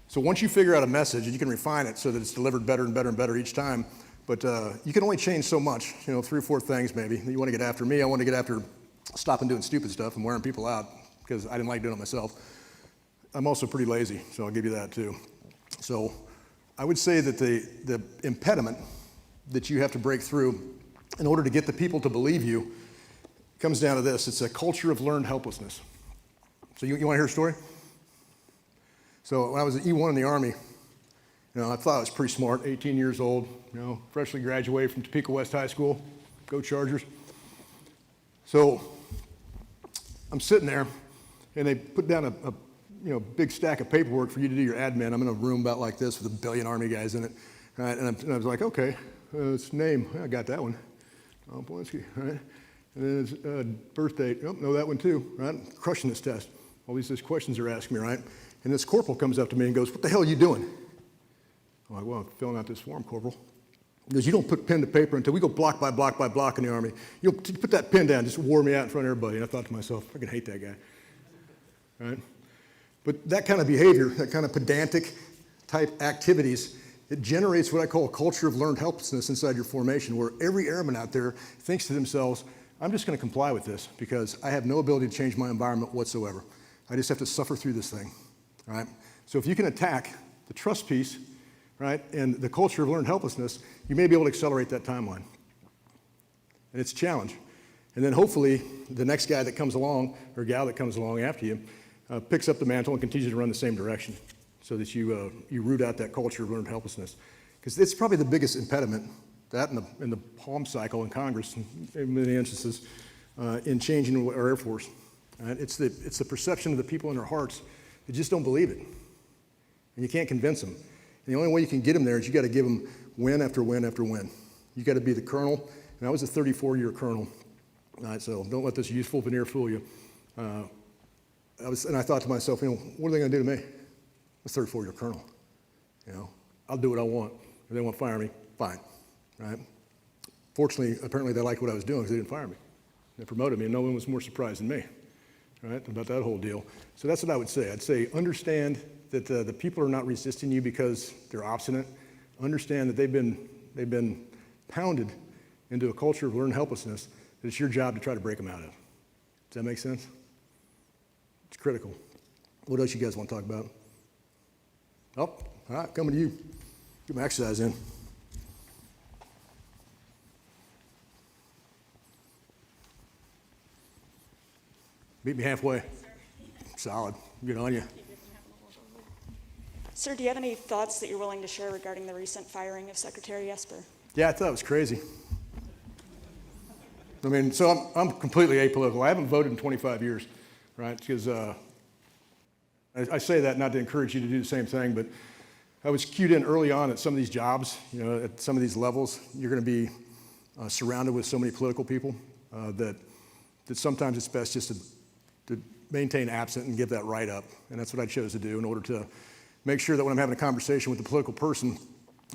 [SPEAKER 4] So once you figure out a message, and you can refine it so that it's delivered better and better and better each time, but you can only change so much, 3 or 4 things maybe. You want to get after me, I want to get after stopping doing stupid stuff and wearing people out because I didn't like doing it myself. I'm also pretty lazy, so I'll give you that too. So I would say that the impediment that you have to break through in order to get the people to believe you comes down to this. It's a culture of learned helplessness. So you want to hear a story? So when I was at E1 in the Army, I thought I was pretty smart, 18 years old, freshly graduated from Topeka West High School, go Chargers. So I'm sitting there, and they put down a big stack of paperwork for you to do your admin. I'm in a room about like this with 1 billion Army guys in it, right? And I was like, okay, it's name, I got that one, Palenske, right? And then it's birth date, oh, know that one too, right? Crushing this test. All these questions they're asking me, right? And this corporal comes up to me and goes, what the hell are you doing? I'm like, well, I'm filling out this form, Corporal. He goes, you don't put pen to paper until we go block by block by block in the Army. You put that pen down, just wore me out in front of everybody. And I thought to myself, I can hate that guy, right? But that kind of behavior, that kind of pedantic type activities, it generates what I call a culture of learned helplessness inside your formation, where every airman out there thinks to themselves, I'm just going to comply with this because I have no ability to change my environment whatsoever. I just have to suffer through this thing, right? So if you can attack the trust piece, right, and the culture of learned helplessness, you may be able to accelerate that timeline. And it's a challenge. And then hopefully the next guy that comes along, or gal that comes along after you, picks up the mantle and continues to run the same direction so that you root out that culture of learned helplessness. Because it's probably the biggest impediment, that and the palm cycle in Congress, in many instances, in changing our Air Force. Right? It's the perception of the people in their hearts that just don't believe it. And you can't convince them. And the only way you can get them there is you got to give them win after win after win. You got to be the colonel. And I was a 34-year colonel. So don't let this useful veneer fool you. I thought to myself, what are they going to do to me? I'm a 3rd, 4-year colonel. I'll do what I want. If they want to fire me, fine, right? Fortunately, apparently they liked what I was doing because they didn't fire me. They promoted me, and no one was more surprised than me, right, about that whole deal. So that's what I would say. I'd say understand that the people are not resisting you because they're obstinate. Understand that they've been pounded into a culture of learned helplessness that it's your job to try to break them out of. Does that make sense? It's critical. What else you guys want to talk about? Oh, all right, coming to you. Get my exercise in. Meet me halfway. Solid. Good on you.
[SPEAKER 12] Sir, do you have any thoughts that you're willing to share regarding the recent firing of Secretary Esper?
[SPEAKER 4] Yeah, I thought it was crazy. So I'm completely apolitical. I haven't voted in 25 years, right? Because I say that not to encourage you to do the same thing, but I was cued in early on at some of these jobs, at some of these levels. You're going to be surrounded with so many political people that sometimes it's best just to maintain absent and give that right up. And that's what I chose to do in order to make sure that when I'm having a conversation with a political person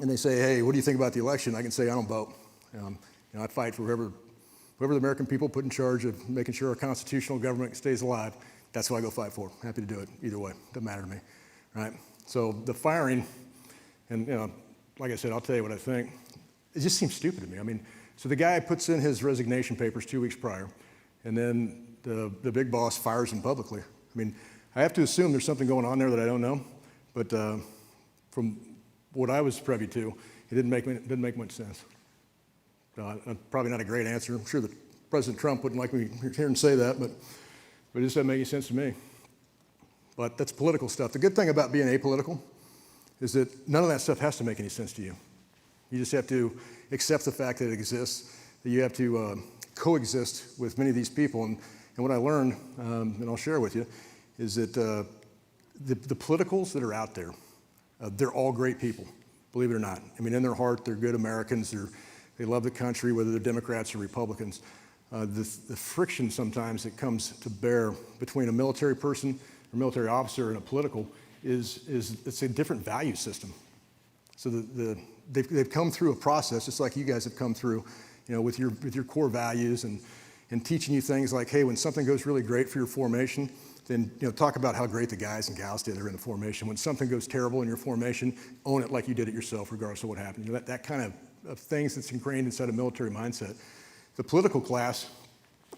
[SPEAKER 4] and they say, hey, what do you think about the election? I can say, I don't vote. I fight for whoever the American people put in charge of making sure our constitutional government stays alive. That's what I go fight for. Happy to do it either way. Doesn't matter to me, right? So the firing, and like I said, I'll tell you what I think. It just seems stupid to me. So the guy puts in his resignation papers 2 weeks prior, and then the big boss fires him publicly. I have to assume there's something going on there that I don't know, but from what I was privy to, it didn't make much sense. Probably not a great answer. I'm sure that President Trump wouldn't like me hearing say that, but it just doesn't make any sense to me. But that's political stuff. The good thing about being apolitical is that none of that stuff has to make any sense to you. You just have to accept the fact that it exists, that you have to coexist with many of these people. And what I learned, and I'll share with you, is that the politicals that are out there, they're all great people, believe it or not. In their heart, they're good Americans. They love the country, whether they're Democrats or Republicans. The friction sometimes that comes to bear between a military person, or military officer, and a political it's a different value system. So they've come through a process, just like you guys have come through, with your core values and teaching you things like, hey, when something goes really great for your formation, then talk about how great the guys and gals did that are in the formation. When something goes terrible in your formation, own it like you did it yourself, regardless of what happened. That kind of things that's ingrained inside a military mindset. The political class,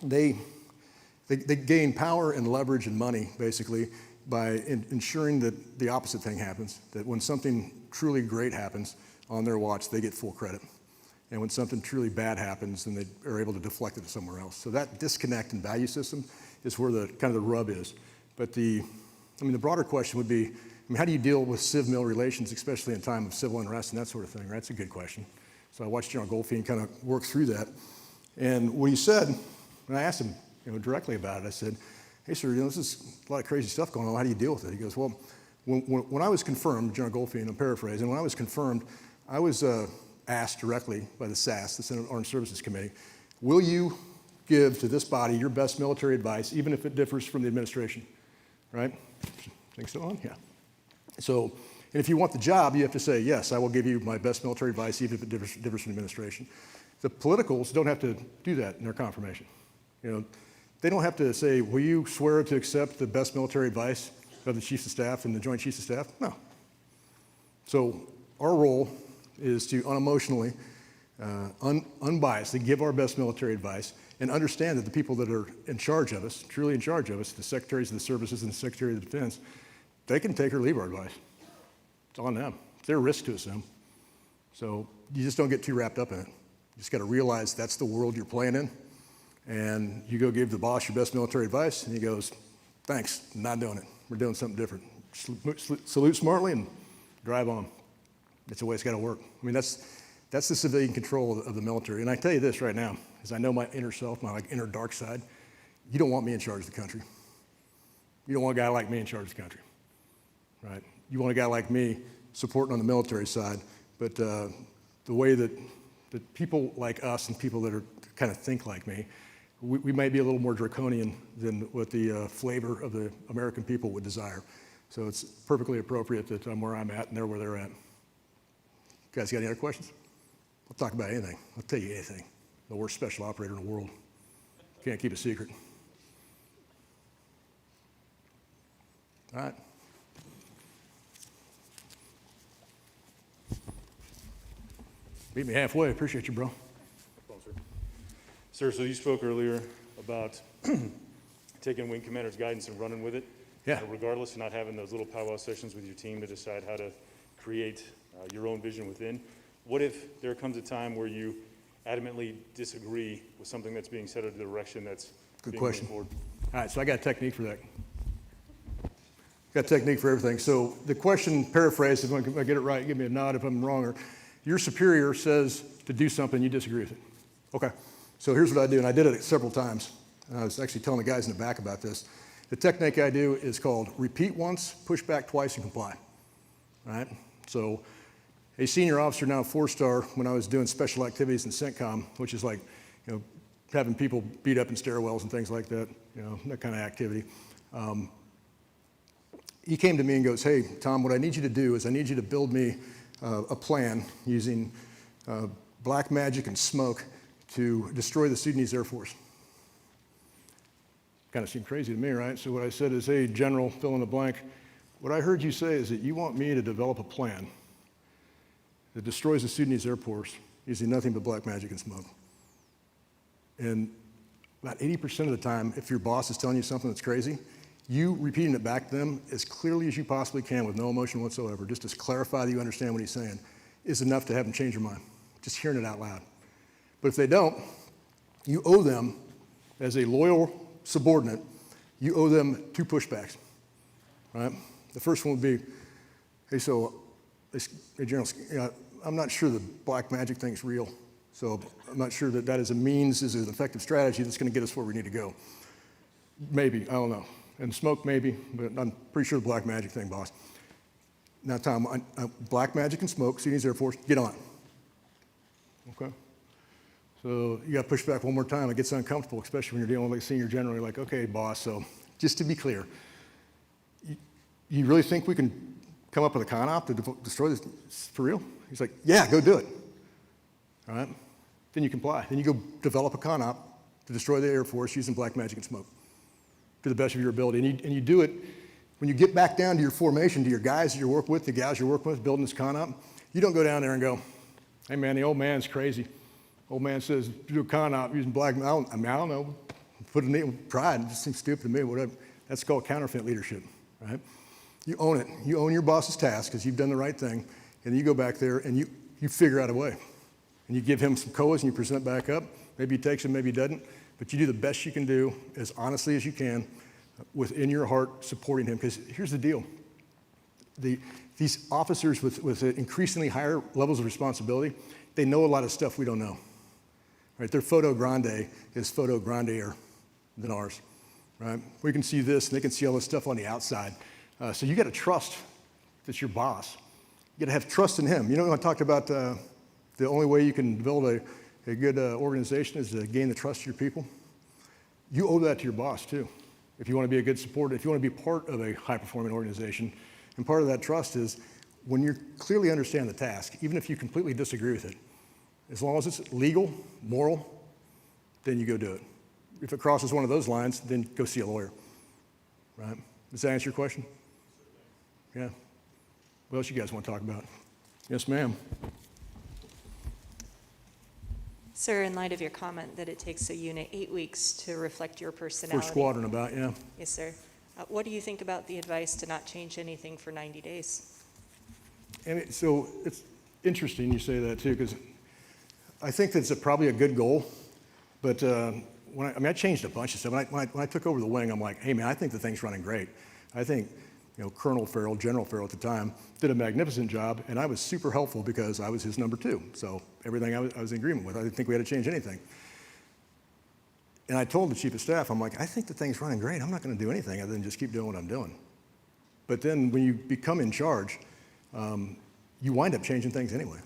[SPEAKER 4] they gain power and leverage and money, basically, by ensuring that the opposite thing happens, that when something truly great happens on their watch, they get full credit. And when something truly bad happens, then they are able to deflect it to somewhere else. So that disconnect in value system is where the kind of the rub is. But the broader question would be, how do you deal with civ-mil relations, especially in time of civil unrest and that sort of thing, right? That's a good question. So I watched General Goldfein kind of work through that. And what he said, when I asked him directly about it, I said, hey, sir, this is a lot of crazy stuff going on. How do you deal with it? He goes, well, when I was confirmed, General Goldfein, I'm paraphrasing, when I was confirmed, I was asked directly by the SAS, the Senate Armed Services Committee, will you give to this body your best military advice, even if it differs from the administration, right? Think so on? Yeah. So, and if you want the job, you have to say, yes, I will give you my best military advice, even if it differs from the administration. The politicals don't have to do that in their confirmation. They don't have to say, will you swear to accept the best military advice of the Chiefs of Staff and the Joint Chiefs of Staff? No. So our role is to unemotionally, unbiasedly give our best military advice and understand that the people that are in charge of us, truly in charge of us, the secretaries of the services and the Secretary of the Defense, they can take or leave our advice. It's on them. It's their risk to assume. So you just don't get too wrapped up in it. You just got to realize that's the world you're playing in. And you go give the boss your best military advice, and he goes, thanks, I'm not doing it. We're doing something different. Salute smartly and drive on. That's the way it's got to work. That's the civilian control of the military. And I tell you this right now, because I know my inner self, my inner dark side, you don't want me in charge of the country. You don't want a guy like me in charge of the country, right? You want a guy like me supporting on the military side, but the way that people like us and people that are kind of think like me, we might be a little more draconian than what the flavor of the American people would desire. So it's perfectly appropriate that I'm where I'm at and they're where they're at. You guys got any other questions? I'll talk about anything. I'll tell you anything. The worst special operator in the world. Can't keep a secret. All right. Beat me halfway. Appreciate you, bro.
[SPEAKER 6] Sir, so you spoke earlier about taking wing commander's guidance and running with it.
[SPEAKER 4] Yeah.
[SPEAKER 6] Regardless of not having those little powwow sessions with your team to decide how to create your own vision within. What if there comes a time where you adamantly disagree with something that's being said or the direction that's
[SPEAKER 4] Good
[SPEAKER 6] being
[SPEAKER 4] question.
[SPEAKER 6] moved forward?
[SPEAKER 4] All right, so I got a technique for that. Got a technique for everything. So the question, paraphrased, if I get it right, give me a nod if I'm wrong, or your superior says to do something, you disagree with it. Okay, so here's what I do, and I did it several times. I was actually telling the guys in the back about this. The technique I do is called repeat once, push back twice, and comply. All right, so a senior officer, now a 4-star, when I was doing special activities in CENTCOM, which is like, having people beat up in stairwells and things like that, that kind of activity. He came to me and goes, hey, Tom, what I need you to do is I need you to build me a plan using black magic and smoke to destroy the Sudanese Air Force. Kind of seemed crazy to me, right? So what I said is, hey, General, fill in the blank. What I heard you say is that you want me to develop a plan that destroys the Sudanese Air Force using nothing but black magic and smoke. And about 80% of the time, if your boss is telling you something that's crazy, you repeating it back to them as clearly as you possibly can with no emotion whatsoever, just to clarify that you understand what he's saying, is enough to have them change their mind, just hearing it out loud. But if they don't, you owe them, as a loyal subordinate, you owe them 2 pushbacks, right? The first one would be, hey, hey, General, I'm not sure the black magic thing's real, so I'm not sure that is an effective strategy that's going to get us where we need to go. Maybe, I don't know. And smoke, maybe, but I'm pretty sure the black magic thing, boss. Now, Tom, black magic and smoke, Sudanese Air Force, get on. Okay? So you got to push back one more time. It gets uncomfortable, especially when you're dealing with a senior general. You're like, okay, boss, so just to be clear, you really think we can come up with a con op to destroy this for real? He's like, yeah, go do it. All right? Then you comply. Then you go develop a con op to destroy the Air Force using black magic and smoke to the best of your ability. And you do it when you get back down to your formation, to your guys that you work with, the gals you work with, building this con op. You don't go down there and go, hey, man, the old man's crazy. Old man says, do a con op using black, I don't know, put it in pride, it just seems stupid to me, whatever. That's called counterfeit leadership, right? You own it. You own your boss's task because you've done the right thing, and you go back there and you figure out a way. And you give him some COAs and you present back up. Maybe he takes them, maybe he doesn't, but you do the best you can do as honestly as you can within your heart supporting him, because here's the deal. These officers with increasingly higher levels of responsibility, they know a lot of stuff we don't know. Right? Their photo grande is photo grandeer than ours. Right? We can see this, and they can see all this stuff on the outside. So you got to trust that your boss. You got to have trust in him. You know, when I talked about the only way you can build a good organization is to gain the trust of your people. You owe that to your boss too. If you want to be a good supporter, if you want to be part of a high-performing organization, and part of that trust is when you clearly understand the task, even if you completely disagree with it, as long as it's legal, moral, then you go do it. If it crosses one of those lines, then go see a lawyer. Right? Does that answer your question? Yeah. What else you guys want to talk about? Yes, ma'am.
[SPEAKER 7] Sir, in light of your comment that it takes a unit 8 weeks to reflect your personality.
[SPEAKER 4] First squadron about, yeah.
[SPEAKER 7] Yes, sir. What do you think about the advice to not change anything for 90 days?
[SPEAKER 4] And so it's interesting you say that too, because I think that's probably a good goal. But I changed a bunch of stuff. When I took over the wing, I'm like, hey man, I think the thing's running great. I think Colonel Farrell, General Farrell at the time, did a magnificent job, and I was super helpful because I was his number 2. So everything I was in agreement with. I didn't think we had to change anything. And I told the chief of staff, I'm like, I think the thing's running great. I'm not going to do anything other than just keep doing what I'm doing. But then when you become in charge, you wind up changing things anyway.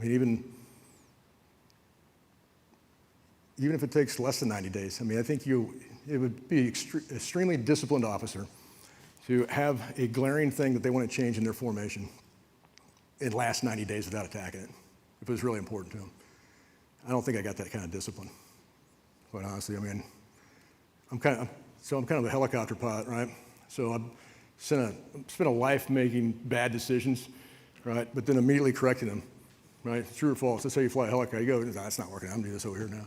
[SPEAKER 4] I mean, even if it takes less than 90 days. I mean, I think it would be extremely disciplined officer to have a glaring thing that they want to change in their formation and last 90 days without attacking it, if it was really important to them. I don't think I got that kind of discipline, quite honestly. I mean, I'm kind of a helicopter pilot, right? So I've spent a life making bad decisions, right? But then immediately correcting them, right? True or false? Let's say you fly a helicopter, you go, nah, that's not working, I'm doing this over here now.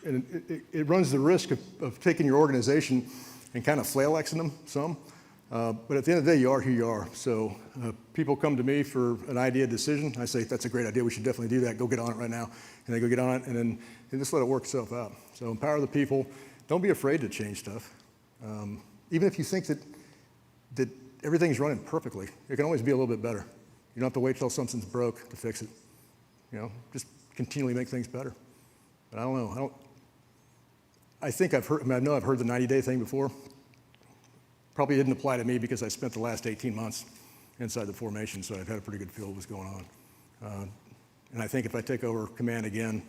[SPEAKER 4] And it runs the risk of taking your organization and kind of flailing them some. But at the end of the day, you are who you are. So people come to me for an idea decision. I say, that's a great idea. We should definitely do that. Go get on it right now. And they go get on it, and then they just let it work itself out. So empower the people. Don't be afraid to change stuff. Even if you think that everything's running perfectly, it can always be a little bit better. You don't have to wait till something's broke to fix it. You know, just continually make things better. But I don't know. I think I've heard, I know I've heard the 90-day thing before. Probably didn't apply to me because I spent the last 18 months inside the formation, so I've had a pretty good feel of what's going on. And I think if I take over command again,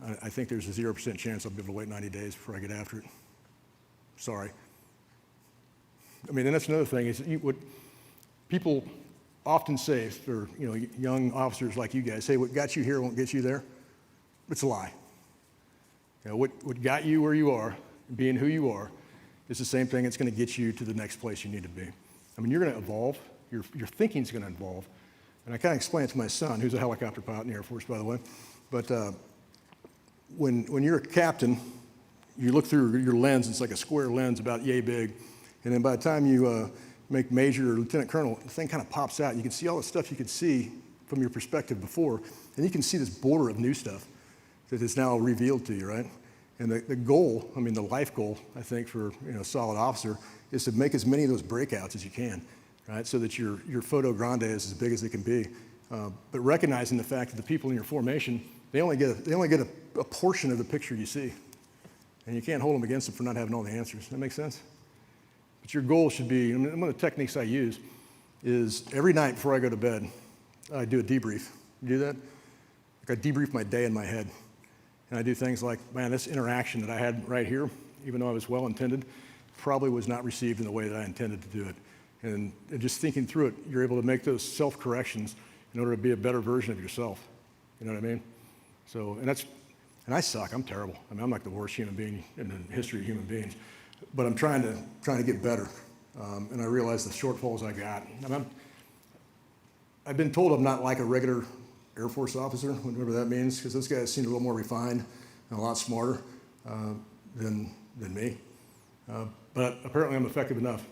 [SPEAKER 4] I think there's a 0% chance I'll be able to wait 90 days before I get after it. Sorry. I mean, and that's another thing, is what people often say for young officers like you guys, say what got you here won't get you there. It's a lie. What got you where you are, being who you are, is the same thing that's going to get you to the next place you need to be. I mean, you're going to evolve. Your thinking's going to evolve. And I kind of explained it to my son, who's a helicopter pilot in the Air Force, by the way. But when you're a captain, you look through your lens. It's like a square lens about yay big. And then by the time you make major or lieutenant colonel, the thing kind of pops out. You can see all the stuff you could see from your perspective before. And you can see this border of new stuff that is now revealed to you, right? And the goal, I mean, the life goal, I think, for a solid officer is to make as many of those breakouts as you can, right? So that your photo grande is as big as it can be. But recognizing the fact that the people in your formation, they only get a portion of the picture you see. And you can't hold them against them for not having all the answers. Does that make sense? But your goal should be, and one of the techniques I use is every night before I go to bed, I do a debrief. You do that? Like I debrief my day in my head. And I do things like, man, this interaction that I had right here, even though I was well-intended, probably was not received in the way that I intended to do it. And just thinking through it, you're able to make those self-corrections in order to be a better version of yourself. You know what I mean? So, and I suck. I'm terrible. I mean, I'm like the worst human being in the history of human beings. But I'm trying to get better. And I realize the shortfalls I got. I mean, I've been told I'm not like a regular Air Force officer, whatever that means, because those guys seem a little more refined and a lot smarter than me. But apparently I'm effective enough.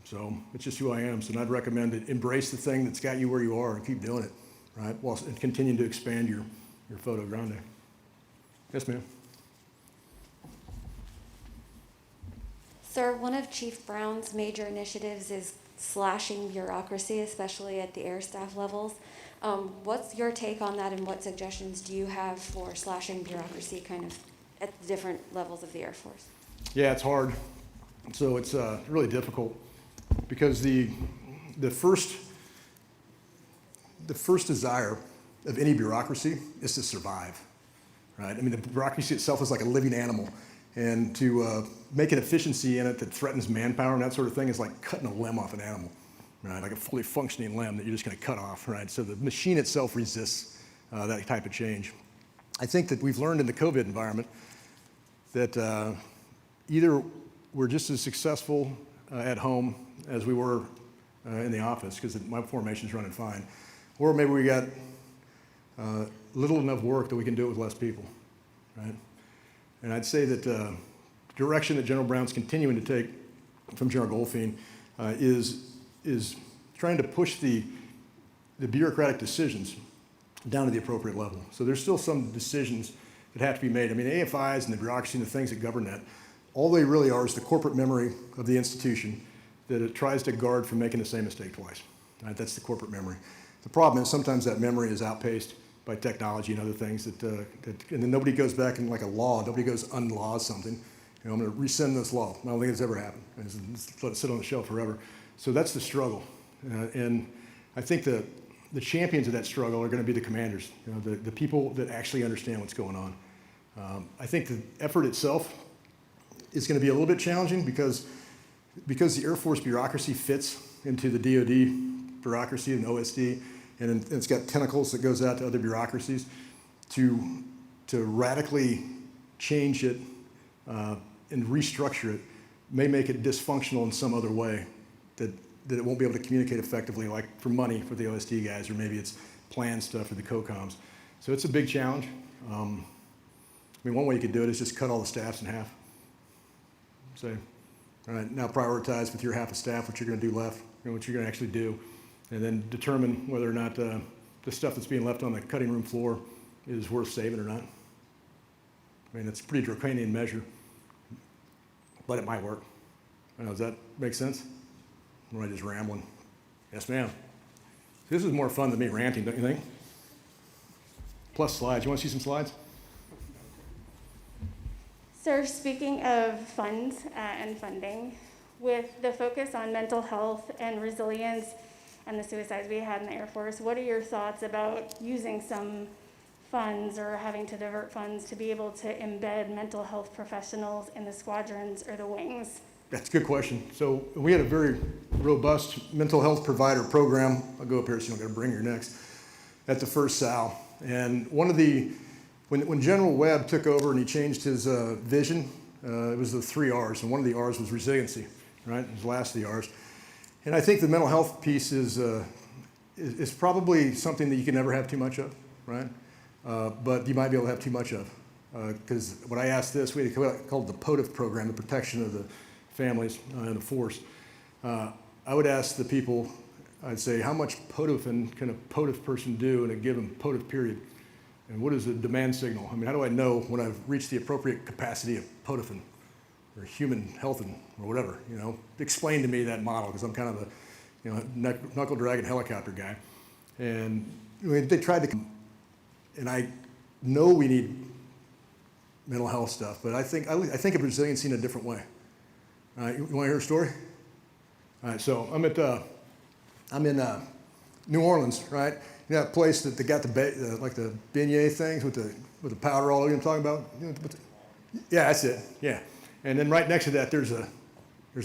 [SPEAKER 4] So it's just who I am. So I'd recommend it. Embrace the thing that's got you where you are and keep doing it, right? While and continue to expand your photo grande. Yes, ma'am.
[SPEAKER 13] Sir, one of Chief Brown's major initiatives is slashing bureaucracy, especially at the air staff levels. What's your take on that, and what suggestions do you have for slashing bureaucracy kind of at the different levels of the Air Force?
[SPEAKER 4] Yeah, it's hard. So it's really difficult because the first desire of any bureaucracy is to survive, right? I mean, the bureaucracy itself is like a living animal, and to make an efficiency in it that threatens manpower and that sort of thing is like cutting a limb off an animal. Right, like a fully functioning limb that you're just going to cut off, right? So the machine itself resists that type of change. I think that we've learned in the COVID environment that either we're just as successful at home as we were in the office, because my formation's running fine, or maybe we got little enough work that we can do it with less people, right? And I'd say that the direction that General Brown's continuing to take from General Goldfein is trying to push the bureaucratic decisions down to the appropriate level. So there's still some decisions that have to be made. I mean, AFIs and the bureaucracy and the things that govern that, all they really are is the corporate memory of the institution that it tries to guard from making the same mistake twice. Right? That's the corporate memory. The problem is sometimes that memory is outpaced by technology and other things and then nobody goes back and like a law, nobody goes unlaws something. I'm going to rescind this law. I don't think it's ever happened. Just let it sit on the shelf forever. So that's the struggle. And I think that the champions of that struggle are going to be the commanders, you know, the people that actually understand what's going on. I think the effort itself is going to be a little bit challenging because the Air Force bureaucracy fits into the DoD bureaucracy and OSD, and it's got tentacles that goes out to other bureaucracies. To radically change it and restructure it may make it dysfunctional in some other way that it won't be able to communicate effectively, like for money for the OSD guys, or maybe it's plan stuff for the COCOMs. So it's a big challenge. I mean, one way you could do it is just cut all the staffs in half. Say, all right, now prioritize with your half of staff what you're going to do left, you know, what you're going to actually do, and then determine whether or not the stuff that's being left on the cutting room floor is worth saving or not. I mean, it's a pretty draconian measure, but it might work. I know, does that make sense? Or am I just rambling? Yes, ma'am. This is more fun than me ranting, don't you think? Plus slides. You want to see some slides?
[SPEAKER 14] Sir, speaking of funds and funding, with the focus on mental health and resilience and the suicides we had in the Air Force, what are your thoughts about using some funds or having to divert funds to be able to embed mental health professionals in the squadrons or the wings?
[SPEAKER 4] That's a good question. So we had a very robust mental health provider program. I'll go up here so you don't got to bring your next, at the first SAL. And one of the, when General Webb took over and he changed his vision, it was the 3 R's, and one of the R's was resiliency, right? It was the last of the R's. And I think the mental health piece is probably something that you can never have too much of, right? But you might be able to have too much of. Because when I asked this, we had called the POTF program, the protection of the families in the force. I would ask the people, I'd say, how much POTFing can a POTF person do in a given POTF period? And what is the demand signal? I mean, how do I know when I've reached the appropriate capacity of POTFing or human healthing or whatever, you know? Explain to me that model, because I'm kind of a, you know, knuckle dragging helicopter guy. And I mean, they tried to, and I know we need mental health stuff, but I think of resiliency in a different way. You want to hear a story? All right, so I'm in New Orleans, right? You know that place that they got like the beignet things with the powder all over. You know what I'm talking about? You know, yeah, that's it. Yeah, and then right next to that, there's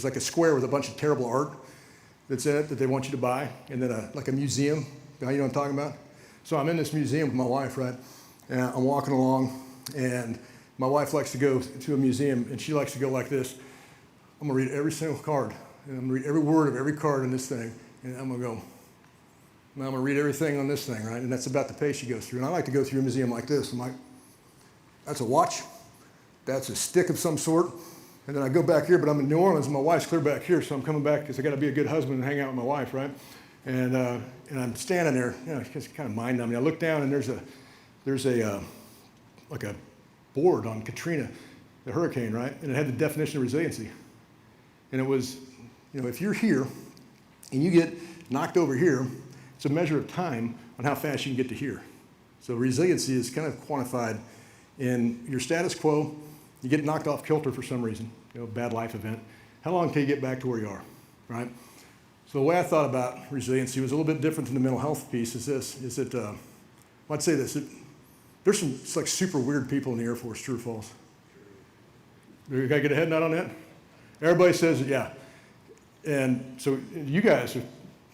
[SPEAKER 4] like a square with a bunch of terrible art that's in it that they want you to buy, and then like a museum. You know what I'm talking about? So I'm in this museum with my wife, right? And I'm walking along, and my wife likes to go to a museum, and she likes to go like this. I'm gonna read every single card, and I'm gonna read every word of every card in this thing, and I'm gonna read everything on this thing, right? And that's about the pace she goes through. And I like to go through a museum like this. I'm like, that's a watch, that's a stick of some sort, and then I go back here, but I'm in New Orleans, and my wife's clear back here, so I'm coming back because I gotta be a good husband and hang out with my wife, right? And I'm standing there, you know, it's kind of mind-numbing. I look down, and there's a like a board on Katrina, the hurricane, right? And it had the definition of resiliency. And it was, you know, if you're here and you get knocked over here, it's a measure of time on how fast you can get to here. So resiliency is kind of quantified in your status quo. You get knocked off kilter for some reason, you know, bad life event. How long till you get back to where you are, right? So the way I thought about resiliency was a little bit different than the mental health piece. Is that I'd say this: there's some like super weird people in the Air Force. True or false? You gotta get a head nod on that. Everybody says yeah, and so you guys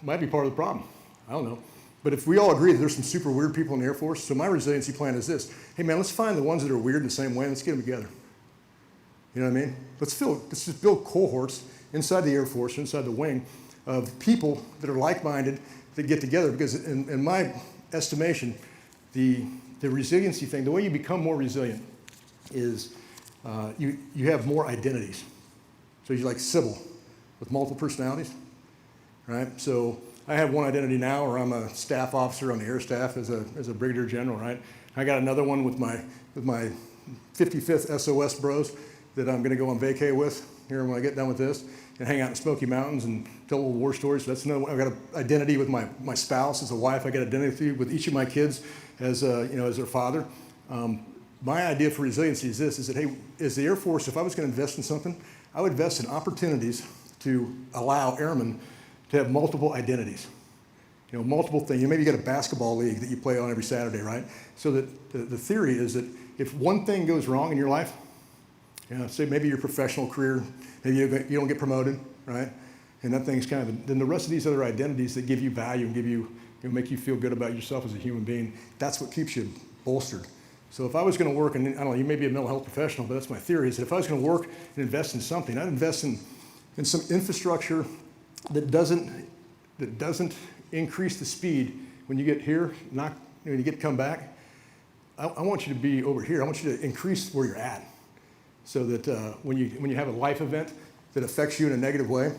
[SPEAKER 4] might be part of the problem. I don't know, but if we all agree that there's some super weird people in the Air Force, so my resiliency plan is this: hey man, let's find the ones that are weird in the same way. Let's get them together. You know what I mean? Let's just build cohorts inside the Air Force, inside the wing, of people that are like-minded that get together, because in my estimation, the resiliency thing, the way you become more resilient is you have more identities. So you're like Sybil with multiple personalities, right? So I have one identity now, where I'm a staff officer on the air staff as a brigadier general, right? I got another one with my 55th SOS bros that I'm gonna go on vacay with here when I get done with this, and hang out in the Smoky Mountains and tell little war stories. So that's another one. I've got an identity with my spouse as a wife. I got identity with each of my kids as as their father. My idea for resiliency is this: is that hey, as the Air Force, if I was going to invest in something, I would invest in opportunities to allow airmen to have multiple identities. You know, multiple things. Maybe you got a basketball league that you play on every Saturday, right? So that the theory is that if one thing goes wrong in your life, you know, say maybe your professional career, maybe you don't get promoted, right? And that thing's kind of, then the rest of these other identities that give you value and give you, make you feel good about yourself as a human being, that's what keeps you bolstered. So if I was going to work, and I don't know, you may be a mental health professional, but that's my theory, is that if I was going to work and invest in something, I'd invest in some infrastructure that doesn't increase the speed when you get here, when you get to come back. I want you to be over here. I want you to increase where you're at, so that when you have a life event that affects you in a negative way,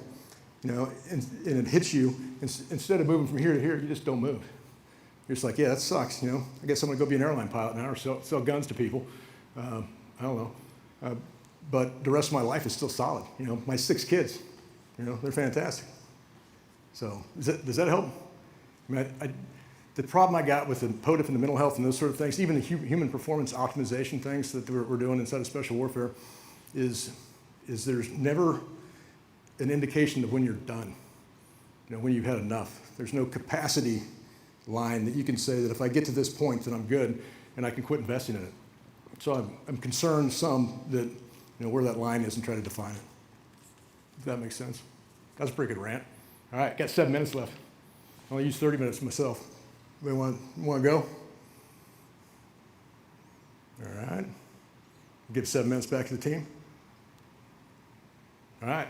[SPEAKER 4] you know, and it hits you, instead of moving from here to here, you just don't move. You're just like, yeah, that sucks, you know. I guess I'm gonna go be an airline pilot now or sell guns to people. I don't know. But the rest of my life is still solid. You know, my 6 kids, you know, they're fantastic. So does that help? I mean, the problem I got with the POTIF and the mental health and those sort of things, even the human performance optimization things that we're doing inside of special warfare, is there's never an indication of when you're done, you know, when you've had enough. There's no capacity line that you can say that if I get to this point, then I'm good and I can quit investing in it. So I'm concerned that, you know, where that line is and try to define it. If that makes sense. That's a pretty good rant. All right, got 7 minutes left. I only used 30 minutes myself. Anybody want to go? All right. Give 7 minutes back to the team. All right.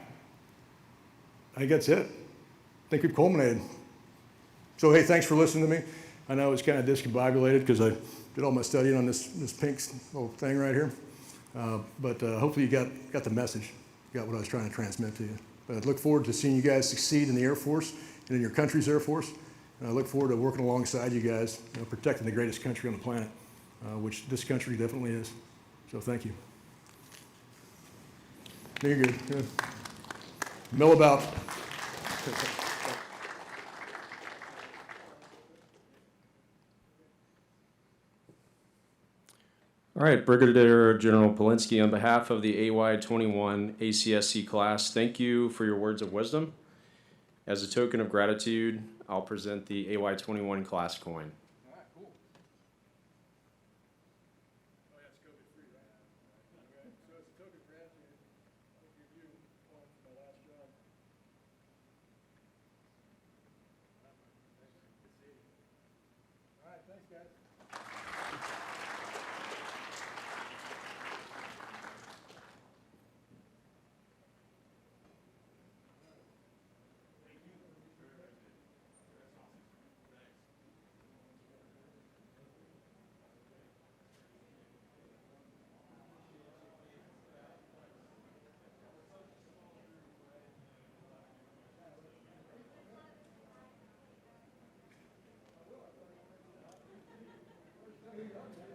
[SPEAKER 4] I think that's it. I think we've culminated. So, hey, thanks for listening to me. I know it's kind of discombobulated because I did all my studying on this pink little thing right here. But hopefully you got the message, got what I was trying to transmit to you. But I look forward to seeing you guys succeed in the Air Force and in your country's Air Force. And I look forward to working alongside you guys, you know, protecting the greatest country on the planet, which this country definitely is. So thank you. You're good. Good. Mill about.
[SPEAKER 3] All right, Brigadier General Palenske, on behalf of the AY-21 ACSC class, thank you for your words of wisdom. As a token of gratitude, I'll present the AY-21 class coin.
[SPEAKER 4] All right, cool. Oh, yeah, it's COVID-free, right? Okay. So as a token of gratitude, I'll give you one for my last job. Good seeing you. All right, thanks, guys. There you go.